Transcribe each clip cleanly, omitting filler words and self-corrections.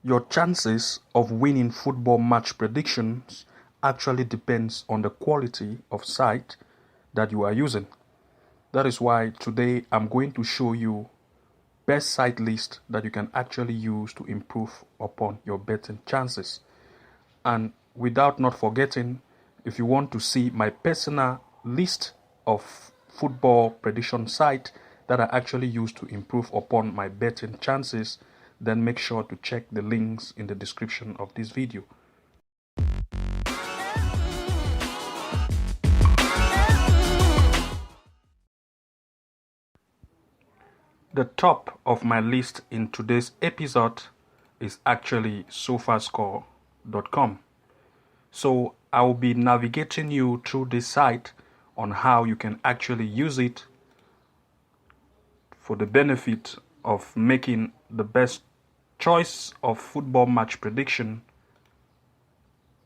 Your chances of winning football match predictions actually depends on the quality of site that you are using. That is why today I'm going to show you best site list that you can actually use to improve upon your betting chances. And without not forgetting, if you want to see my personal list of football prediction site that I actually use to improve upon my betting chances, then make sure to check the links in the description of this video. The top of my list in today's episode is actually sofascore.com. So I will be navigating you through this site on how you can actually use it for the benefit of making the best choice of football match prediction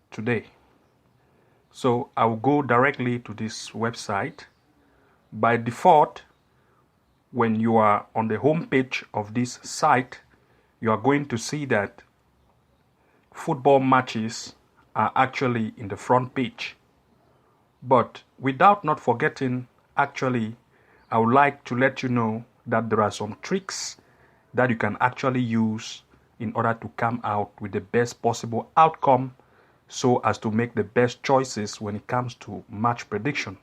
today. So I will go directly to this website. By default, when you are on the home page of this site, you are going to see that football matches are actually in the front page. But without not forgetting, actually, I would like to let you know that there are some tricks that you can actually use in order to come out with the best possible outcome so as to make the best choices when it comes to match prediction.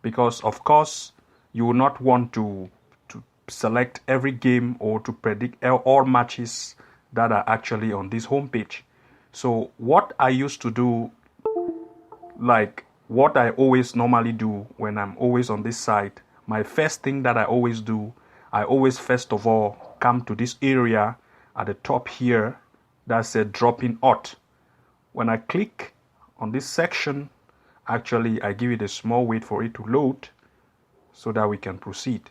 Because of course, you will not want to select every game or to predict all matches that are actually on this homepage. So what I used to do, like what I always normally do when I'm always on this site, my first thing that I always do, I always first of all come to this area at the top here that says dropping out. When I click on this section, actually I give it a small wait for it to load so that we can proceed.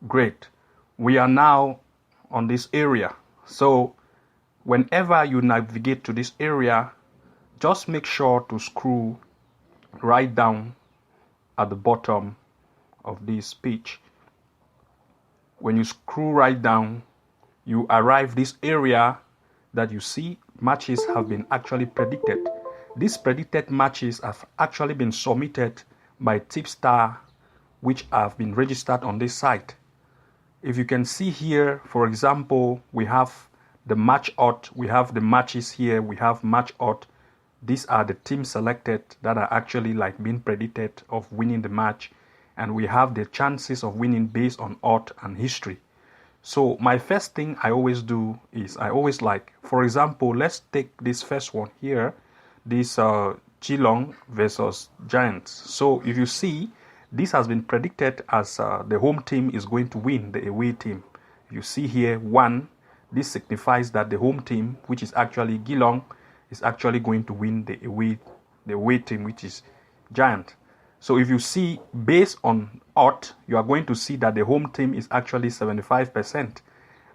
Great. We are now on this area. So whenever you navigate to this area, just make sure to scroll right down at the bottom of this page. When you scroll right down, you arrive this area that you see matches have been actually predicted. These predicted matches have actually been submitted by Tipstar, which have been registered on this site. If you can see here, for example, we have the match odds, we have the matches here, we have match odds. These are the teams selected that are actually like being predicted of winning the match, and we have the chances of winning based on odds and history. So my first thing I always do is I always like, for example, let's take this first one here, this Geelong versus Giants. So if you see, this has been predicted as the home team is going to win the away team. You see here 1, this signifies that the home team, which is actually Geelong, is actually going to win the away team, which is Giant. So if you see based on odds, you are going to see that the home team is actually 75%.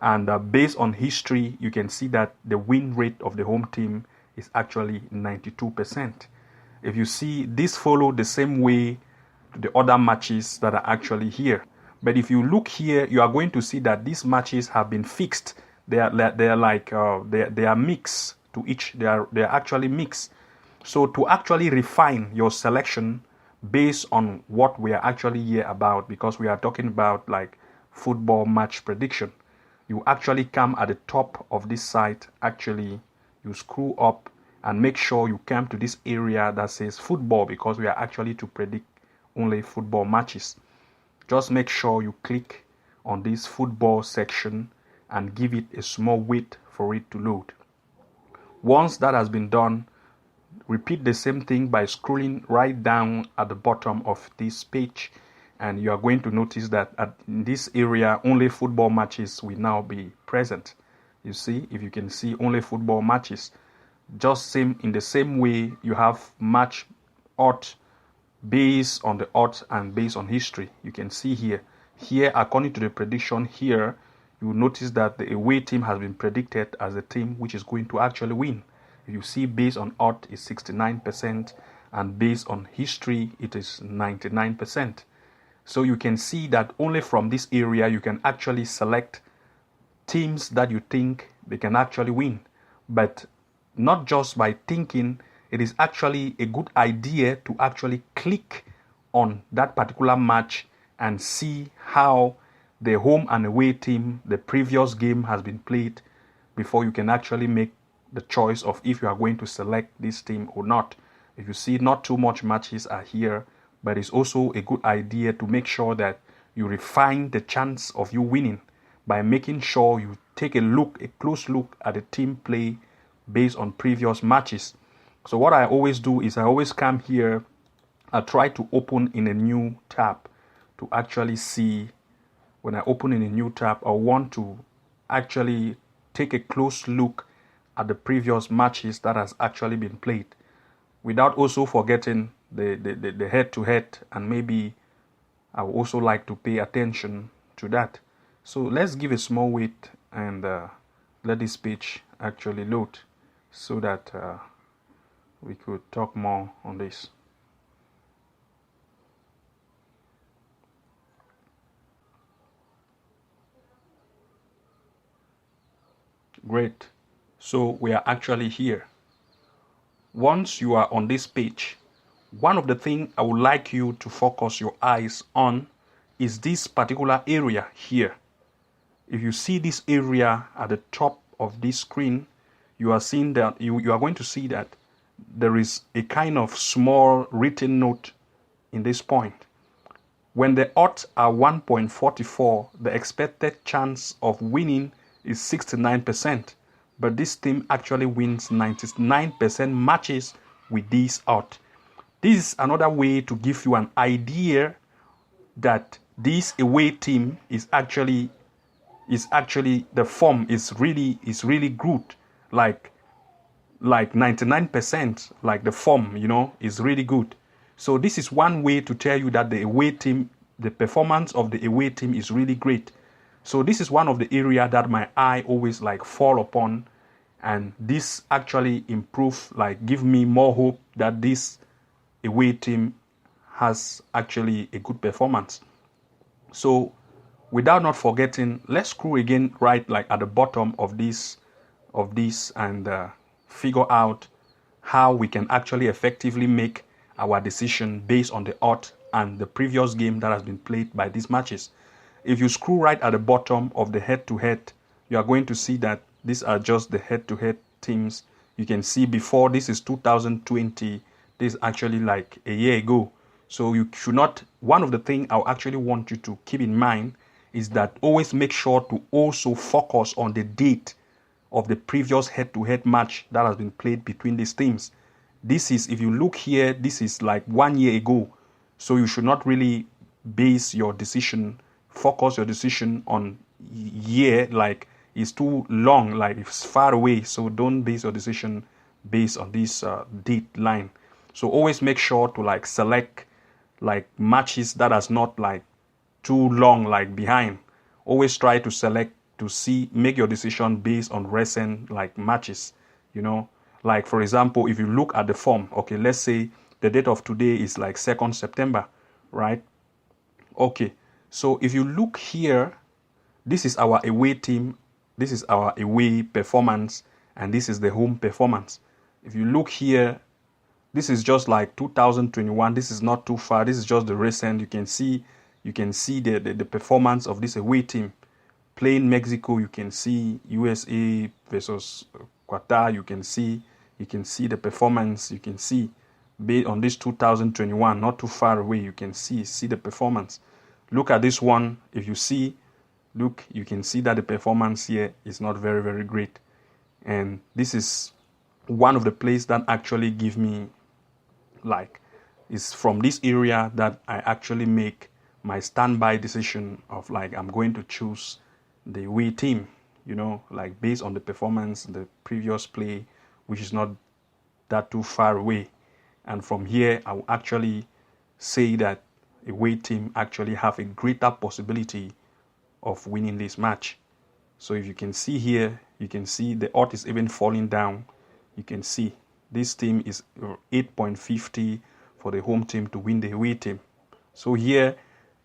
And based on history, you can see that the win rate of the home team is actually 92%. If you see, this follow the same way to the other matches that are actually here. But if you look here, you are going to see that these matches have been fixed. They are mixed to each. They are actually mixed. So to actually refine your selection based on what we are actually here about, because we are talking about like football match prediction, you actually come at the top of this site. Actually, you scroll up and make sure you come to this area that says football, because we are actually to predict only football matches. Just make sure you click on this football section and give it a small wait for it to load. Once that has been done, repeat the same thing by scrolling right down at the bottom of this page, and you are going to notice that in this area only football matches will now be present. You see, if you can see, only football matches. Just same in the same way you have match odds based on the odds and based on history. You can see here. Here, according to the prediction here, you will notice that the away team has been predicted as the team which is going to actually win. If you see based on odds is 69% and based on history it is 99%. So you can see that only from this area you can actually select teams that you think they can actually win. But not just by thinking, it is actually a good idea to actually click on that particular match and see how the home and away team, the previous game has been played before you can actually make the choice of if you are going to select this team or not. If you see not too much matches are here, but it's also a good idea to make sure that you refine the chance of you winning by making sure you take a close look at the team play based on previous matches. So what I always do is I always come here, I try to open in a new tab to actually see. When I open in a new tab, I want to actually take a close look at the previous matches that has actually been played, without also forgetting the head-to-head, and maybe I would also like to pay attention to that. So let's give a small wait and let this page actually load so that we could talk more on this. Great. So we are actually here. Once you are on this page, one of the things I would like you to focus your eyes on is this particular area here. If you see this area at the top of this screen, you are seeing that you are going to see that there is a kind of small written note in this point. When the odds are 1.44, the expected chance of winning is 69%, but this team actually wins 99% matches with this odds. This is another way to give you an idea that this away team is actually the form is really good, like 99%, like the form, is really good. So this is one way to tell you that the away team, the performance of the away team is really great. So this is one of the area that my eye always fall upon, and this actually give me more hope that this away team has actually a good performance. So without not forgetting, let's scroll again right at the bottom of this and figure out how we can actually effectively make our decision based on the odds and the previous game that has been played by these matches. If you scroll right at the bottom of the head-to-head, you are going to see that these are just the head-to-head teams. You can see before, this is 2020. This is actually like a year ago. So you should not, one of the things I actually want you to keep in mind is that always make sure to also focus on the date of the previous head-to-head match that has been played between these teams. This is, if you look here, this is like 1 year ago. So you should not really base your decision, focus your decision on year, like it's too long, like it's far away. So don't base your decision based on this date line. So always make sure to select matches that is not too long behind. Always try to select make your decision based on recent matches. For example, if you look at the form, okay, let's say the date of today is 2nd September, right? Okay, so if you look here, this is our away team, this is our away performance, and this is the home performance. If you look here, this is just 2021. This is not too far. This is just the recent. You can see the performance of this away team playing Mexico. You can see USA versus Qatar. You can see the performance. You can see based on this 2021, not too far away. You can see the performance. Look at this one. If you see, look, you can see that the performance here is not very, very great. And this is one of the plays that actually give me is from this area that I actually make my standby decision of I'm going to choose the away team, based on the performance, the previous play which is not that too far away. And from here, I will actually say that away team actually have a greater possibility of winning this match. So if you can see here, you can see the odds is even falling down. You can see this team is 8.50 for the home team to win the away team. So here,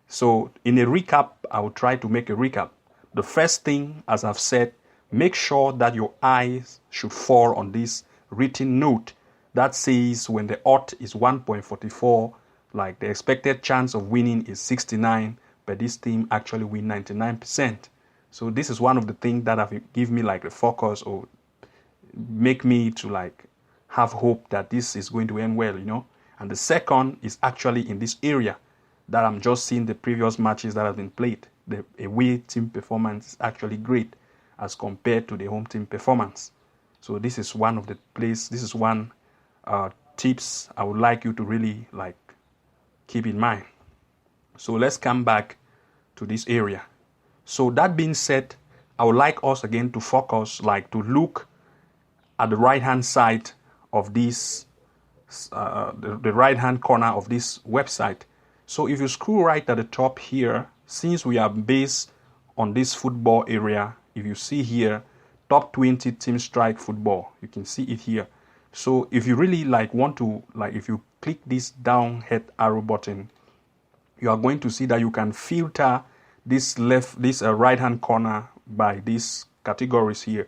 so in a recap, I will try to make a recap. The first thing, as I've said, make sure that your eyes should fall on this written note that says when the odd is 1.44, like the expected chance of winning is 69, but this team actually win 99%. So this is one of the things that have give me like a focus or make me to like have hope that this is going to end well, you know. And the second is actually in this area that I'm just seeing the previous matches that have been played. The away team performance is actually great as compared to the home team performance. So this is one of the place. This is one tips I would like you to really like keep in mind. So let's come back to this area. So that being said, I would like us again to focus, like to look at the right hand side of this, the right hand corner of this website. So if you scroll right at the top here, since we are based on this football area, if you see here, top 20 team strike football, you can see it here. So if you really like want to, like if you click this down head arrow button, you are going to see that you can filter this right hand corner by these categories here,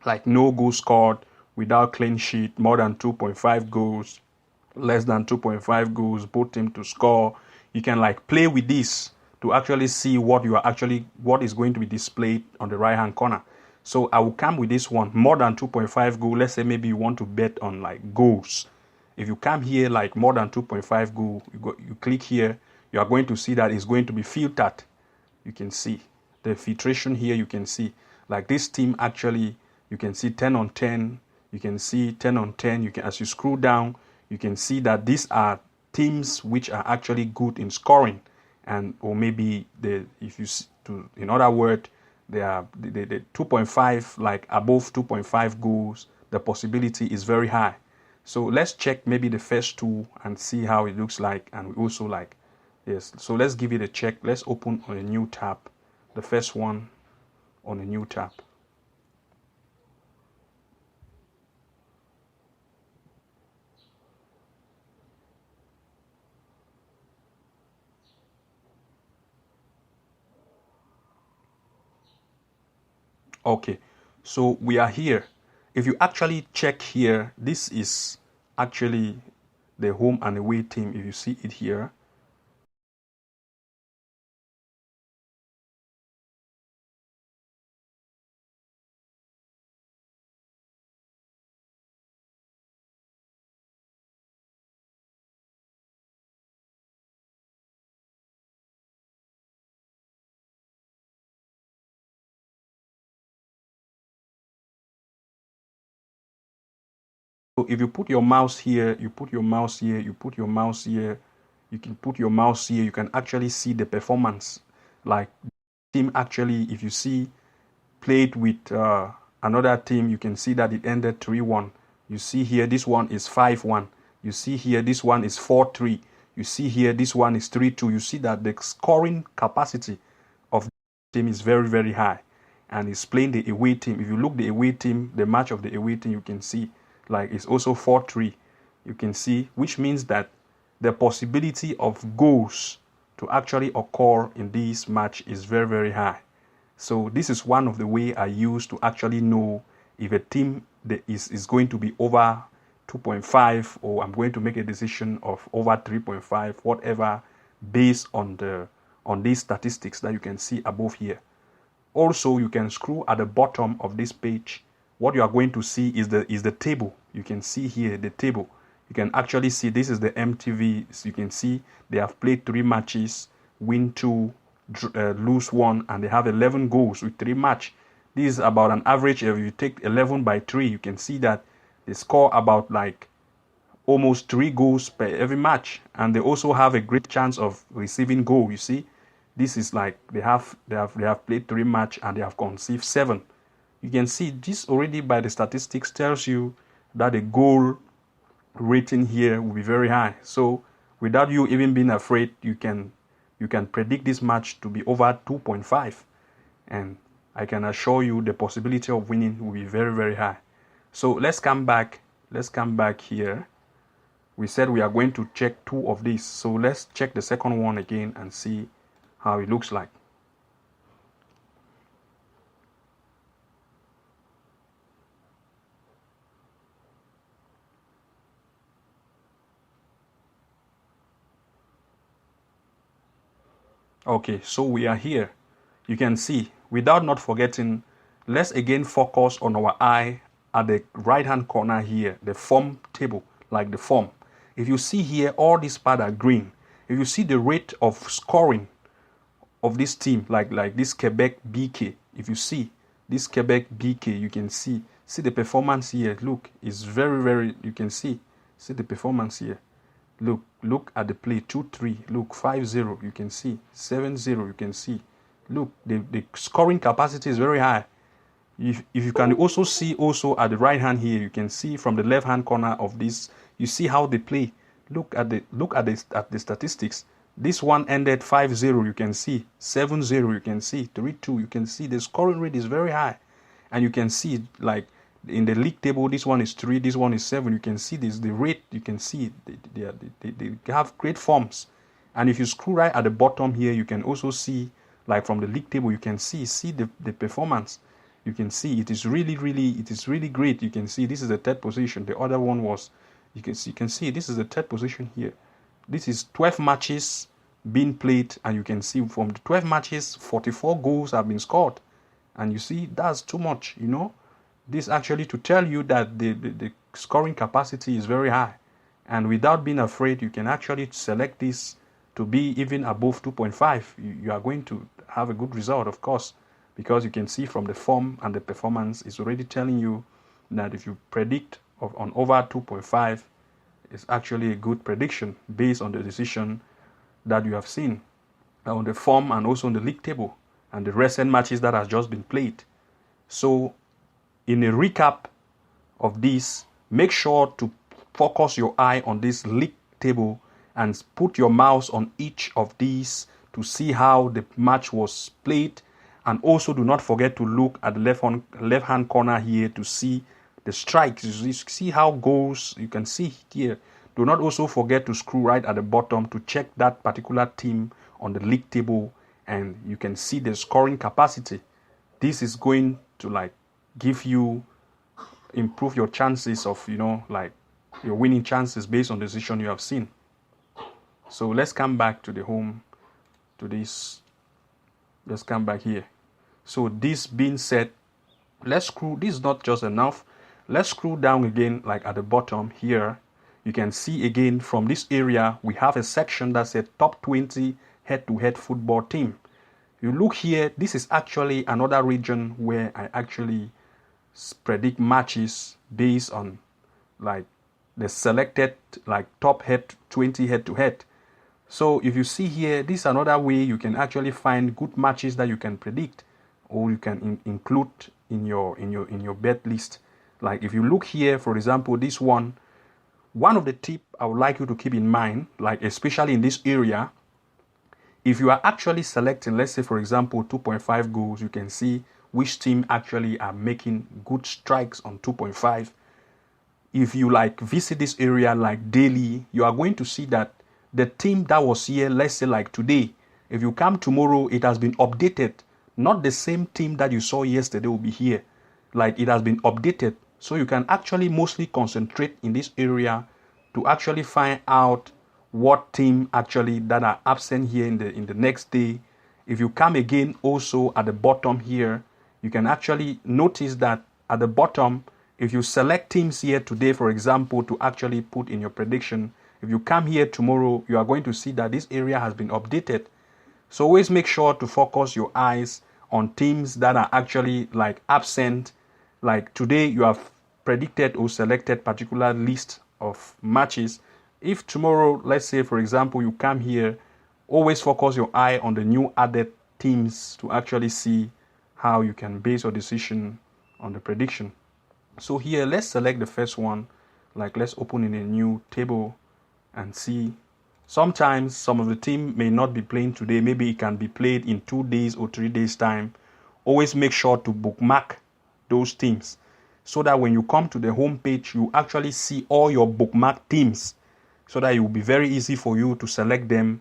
like no goal scored, without clean sheet, more than 2.5 goals, less than 2.5 goals, both team to score. You can like play with this to actually see what is going to be displayed on the right hand corner. So I will come with this one, more than 2.5 goal. Let's say maybe you want to bet on like goals. If you come here like more than 2.5 goal, you click here, you are going to see that it's going to be filtered. You can see the filtration here. You can see like this team actually, you can see 10 on 10. You can see 10 on 10. You can, as you scroll down, you can see that these are teams which are actually good in scoring, and or maybe in other words, they are the 2.5, like above 2.5 goals. The possibility is very high. So let's check maybe the first two and see how it looks like, and we also like. Yes, so let's give it a check. Let's open on a new tab. The first one on a new tab. Okay, so we are here. If you actually check here, this is actually the home and away team. If you see it here, so if you put your mouse here, you put your mouse here, you put your mouse here, you can put your mouse here, you can actually see the performance. Like team actually, if you see played with another team, you can see that it ended 3-1. You see here, this one is 5-1. You see here, this one is 4-3. You see here, this one is 3-2. You see that the scoring capacity of the team is very, very high. And it's playing the away team. If you look the away team, the match of the away team, you can see like it's also 4-3. You can see, which means that the possibility of goals to actually occur in this match is very, very high. So this is one of the way I use to actually know if a team that is going to be over 2.5, or I'm going to make a decision of over 3.5, whatever, based on these statistics that you can see above here. Also, you can scroll at the bottom of this page. What you are going to see is the table. You can see here the table. You can actually see this is the MTV. So you can see they have played 3 matches, win 2, lose 1, and they have 11 goals with 3 matches. This is about an average. If you take 11 by 3, you can see that they score about like almost 3 goals per every match, and they also have a great chance of receiving goal. You see, this is like they have played 3 matches and they have conceived 7. You can see this already by the statistics tells you that the goal rating here will be very high. So without you even being afraid, you can predict this match to be over 2.5, and I can assure you the possibility of winning will be very, very high. So let's come back here. We said we are going to check 2 of these, so let's check the second one again and see how it looks like. Okay, so we are here. You can see, without not forgetting, let's again focus on our eye at the right hand corner here, the form table, like the form. If you see here, all these parts are green. If you see the rate of scoring of this team, like this Quebec BK, if you see this Quebec BK, you can see the performance here. Look, it's very, very, you can see the performance here. Look at the play, 2-3, look, 5-0, you can see, 7-0, you can see. Look, the scoring capacity is very high. If you can also see also at the right hand here, you can see from the left hand corner of this, you see how they play. Look at the statistics. This one ended 5-0, you can see, 7-0, you can see, 3-2, you can see the scoring rate is very high. And you can see, like, in the league table, this one is 3, this one is 7. You can see this, the rate, you can see they have great forms. And if you scroll right at the bottom here, you can also see, like from the league table, you can see the performance. You can see it is really great. You can see this is the 3rd position. The other one was, you can see this is the 3rd position here. This is 12 matches being played, and you can see from the 12 matches, 44 goals have been scored. And you see, that's too much, you know. This actually to tell you that the scoring capacity is very high, and without being afraid, you can actually select this to be even above 2.5. You are going to have a good result, of course, because you can see from the form and the performance is already telling you that if you predict on over 2.5, it's actually a good prediction based on the decision that you have seen on the form and also on the league table and the recent matches that has just been played. So in a recap of this, make sure to focus your eye on this league table and put your mouse on each of these to see how the match was played. And also do not forget to look at the left hand corner here to see the strikes. You see how goals, you can see here. Do not also forget to scroll right at the bottom to check that particular team on the league table, and you can see the scoring capacity. This is going to like give you, improve your chances of, you know, like your winning chances based on the decision you have seen. So let's come back to the home, to this. Let's come back here. So this being said, let's scroll. This is not just enough. Let's scroll down again, like at the bottom here. You can see again from this area, we have a section that said top 20 head-to-head football team. You look here, this is actually another region where I actually predict matches based on like the selected like top 20 head-to-head. So if you see here, this is another way you can actually find good matches that you can predict, or you can include in your bet list. Like if you look here, for example, this one of the tip I would like you to keep in mind, like especially in this area, if you are actually selecting, let's say for example 2.5 goals, you can see which team actually are making good strikes on 2.5. If you like visit this area like daily, you are going to see that the team that was here, let's say like today, if you come tomorrow, it has been updated. Not the same team that you saw yesterday will be here. Like it has been updated. So you can actually mostly concentrate in this area to actually find out what team actually that are absent here in the next day. If you come again also at the bottom here, you can actually notice that at the bottom, if you select teams here today, for example, to actually put in your prediction, if you come here tomorrow, you are going to see that this area has been updated. So always make sure to focus your eyes on teams that are actually like absent. Like today you have predicted or selected particular list of matches. If tomorrow, let's say for example, you come here, always focus your eye on the new added teams to actually see how you can base your decision on the prediction. So here, let's select the first one. Like, let's open in a new table and see. Sometimes some of the team may not be playing today. Maybe it can be played in 2 days or 3 days time. Always make sure to bookmark those teams so that when you come to the home page, you actually see all your bookmarked teams, so that it will be very easy for you to select them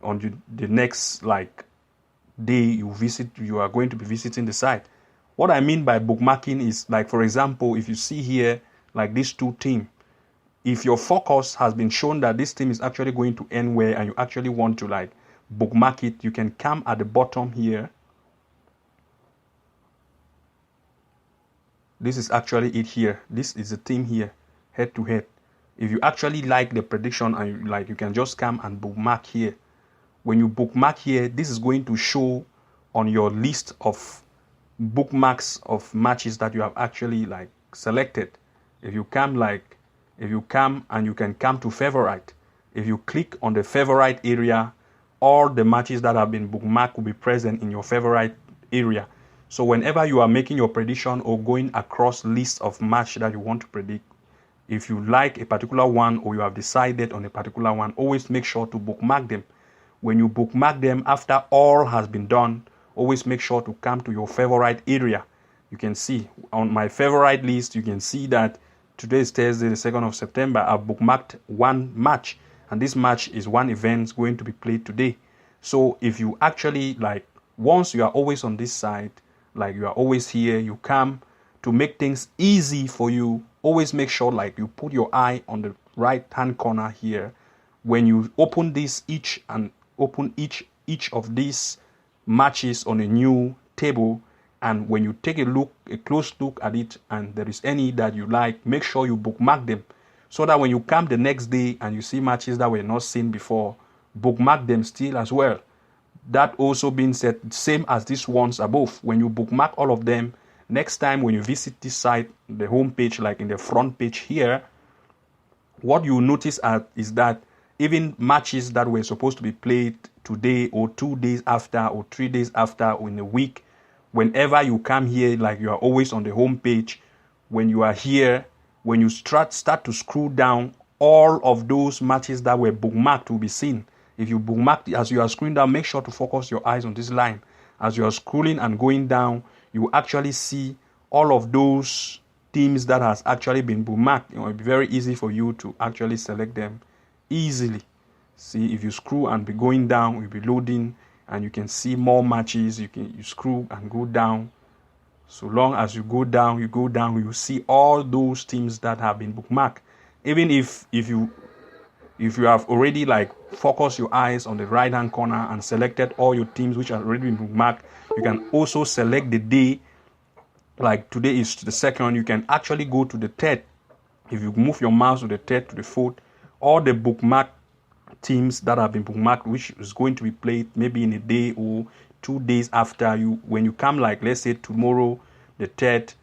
on the next like day you are going to be visiting the site. What I mean by bookmarking is, like, for example, if you see here like these two teams, if your focus has been shown that this team is actually going to end well and you actually want to like bookmark it, you can come at the bottom here. This is actually it here. This is the team here, head to head. If you actually like the prediction and you can just come and bookmark here. When you bookmark here, this is going to show on your list of bookmarks of matches that you have actually like selected. If you come and you can come to favorite. If you click on the favorite area, all the matches that have been bookmarked will be present in your favorite area. So whenever you are making your prediction or going across lists of matches that you want to predict, if you like a particular one or you have decided on a particular one, always make sure to bookmark them. When you bookmark them, after all has been done, always make sure to come to your favorite area. You can see on my favorite list, you can see that today is Thursday, the 2nd of September. I've bookmarked one match, and this match is one event going to be played today. So if you actually like, once you are always on this side, like you are always here, you come to make things easy for you. Always make sure like you put your eye on the right hand corner here. When you open this each of these matches on a new table, and when you take a close look at it and there is any that you like, make sure you bookmark them, so that when you come the next day and you see matches that were not seen before, bookmark them still as well. That also being said, same as these ones above, when you bookmark all of them, next time when you visit this site, the home page, like in the front page here, what you notice is that even matches that were supposed to be played today or 2 days after or 3 days after or in a week, whenever you come here, like you are always on the home page, when you are here, when you start to scroll down, all of those matches that were bookmarked will be seen. If you bookmark, as you are scrolling down, make sure to focus your eyes on this line. As you are scrolling and going down, you actually see all of those teams that has actually been bookmarked. It will be very easy for you to actually select them easily. See, if you scroll and be going down, you'll be loading and you can see more matches. You scroll and go down. So long as you go down, you see all those teams that have been bookmarked. Even if you have already like focused your eyes on the right hand corner and selected all your teams which have already been bookmarked, you can also select the day. Like today is the 2nd, you can actually go to the 3rd. If you move your mouse to the 3rd, to the 4th, all the bookmarked teams that have been bookmarked, which is going to be played maybe in a day or 2 days after you, when you come, like let's say tomorrow, the 3rd,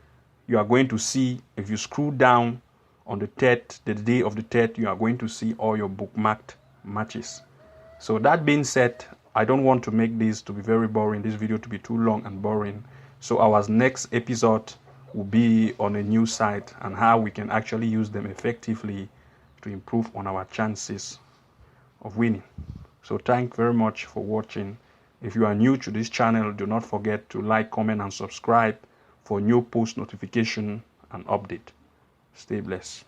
you are going to see, if you scroll down on the 3rd, the day of the 3rd, you are going to see all your bookmarked matches. So that being said, I don't want to make this to be very boring, this video to be too long and boring. So our next episode will be on a new site and how we can actually use them effectively to improve on our chances of winning. So thank you very much for watching. If you are new to this channel, do not forget to like, comment and subscribe for new post notification and update. Stay blessed.